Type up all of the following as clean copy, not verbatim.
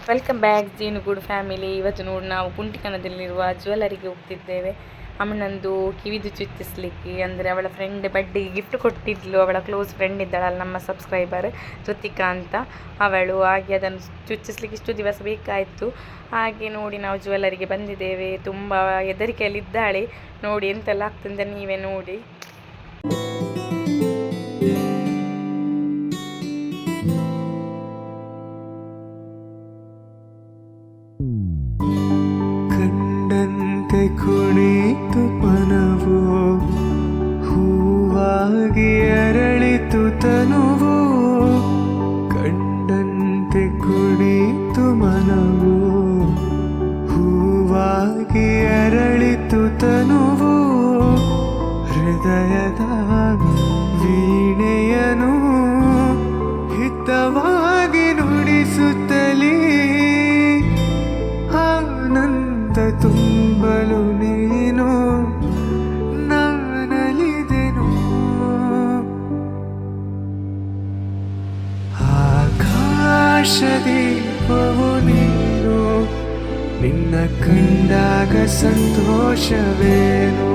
Welcome back ಜೀನುಗೂಡು family. ಇವತ್ತು ನೋಡಿ ನಾವು ಕುಂಟಿಕನದಲ್ಲಿರುವ ಜ್ಯುವೆಲರಿಗೆ ಹೋಗ್ತಿದ್ದೇವೆ. ಅಮ್ಮನಂದು ಕಿವಿದು ಚುಚ್ಚಿಸ್ಲಿಕ್ಕೆ, ಅಂದರೆ ಅವಳ ಫ್ರೆಂಡ್ ಬಡ್ಡಿಗೆ ಗಿಫ್ಟ್ ಕೊಟ್ಟಿದ್ಲು. ಅವಳ ಕ್ಲೋಸ್ ಫ್ರೆಂಡ್ ಇದ್ದಾಳಲ್ಲ, ನಮ್ಮ ಸಬ್ಸ್ಕ್ರೈಬರ್ ಋತಿಕಾ ಅಂತ ಅವಳು. ಹಾಗೆ ಅದನ್ನು ಚುಚ್ಚಿಸ್ಲಿಕ್ಕೆ ಇಷ್ಟು ದಿವಸ ಬೇಕಾಯಿತು. ಹಾಗೆ ನೋಡಿ ನಾವು ಜ್ಯುವೆಲರಿಗೆ ಬಂದಿದ್ದೇವೆ. ತುಂಬ ಹೆದರಿಕೆಯಲ್ಲಿದ್ದಾಳೆ. ನೋಡಿ ಎಂತೆಲ್ಲ ಆಗ್ತದೆ ನೀವೇ ನೋಡಿ. ಕಂಡಂತೆ ಕುಣಿತು ಮನವು, ಹೂವಾಗಿ ಅರಳಿತು ತನುವು. ಕಂಡಂತೆ ಕುಣಿತು ಮನವು, ಹೂವಾಗಿ ಅರಳಿತು ತನುವು. ಹೃದಯದ ವೀಣೆಯನು ಹಿತವಾಗಿ ನುಡಿಸುತ್ತಲೇ ಆನಂದ ತುಂಬಲು ನೀನು ನಾನಲಿದೆನು. ಆಕಾಶ ದೀಪವು ನೀನು, ನಿನ್ನ ಕಂಡಾಗ ಸಂತೋಷವೇನು.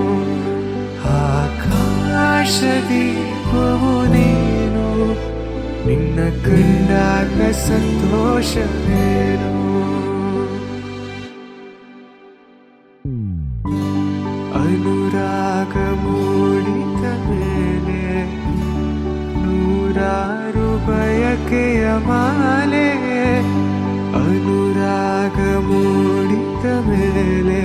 ಆಕಾಶ ದೀಪವು ನೀನು, ನಿನ್ನ ಕಂಡಾಗ ಸಂತೋಷವೇನು. ಅನುರಾಗ ಮೂಡಿದ ಮೇಲೆ ನೂರಾರು ಬಯಕೆಯ ಮಾಲೆ. ಅನುರಾಗ ಮೂಡಿದ ಮೇಲೆ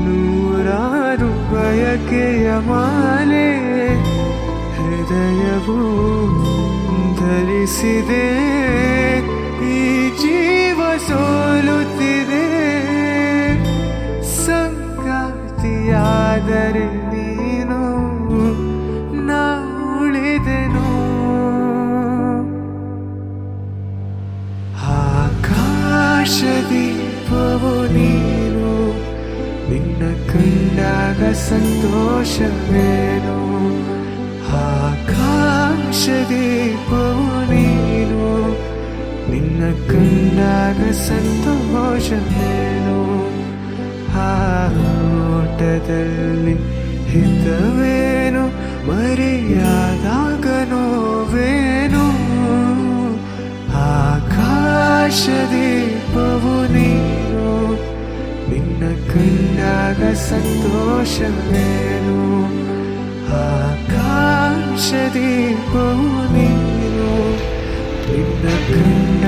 ನೂರಾರು ಬಯಕೆಯ ಮಾಲೆ. ಹೃದಯವು ಧರಿಸಿದೆ, ಈ ಜೀವ ಸೋಲುತ್ತಿದೆ. ಸಂಗಾತಿಯಾದರೆ ನೀನು, ನಾ ಉಳಿದೆನು. ಆಕಾಶ ದೀಪವು ನೀನು, ನಿನ್ನ ಕಂಡಾಗ ಸಂತೋಷವೇನು. ಆಕಾಶ ದೀಪವು ನೀನು, ನಿನ್ನ ಕಂಡಾಗ ಸಂತೋಷವೇನು. ಆಟದಲ್ಲಿ ಹಿತವೇನು, ಮರೆಯಾದಾಗ ನೋವೇನು. ಆಕಾಶ ದೀಪವು ನೀನು, ನಿನ್ನ ಕಂಡಾಗ ಸಂತೋಷವೇನು. ಆಕಾಶ ದೀಪವು ನೀನು, ನಿನ್ನ ಕಂಡ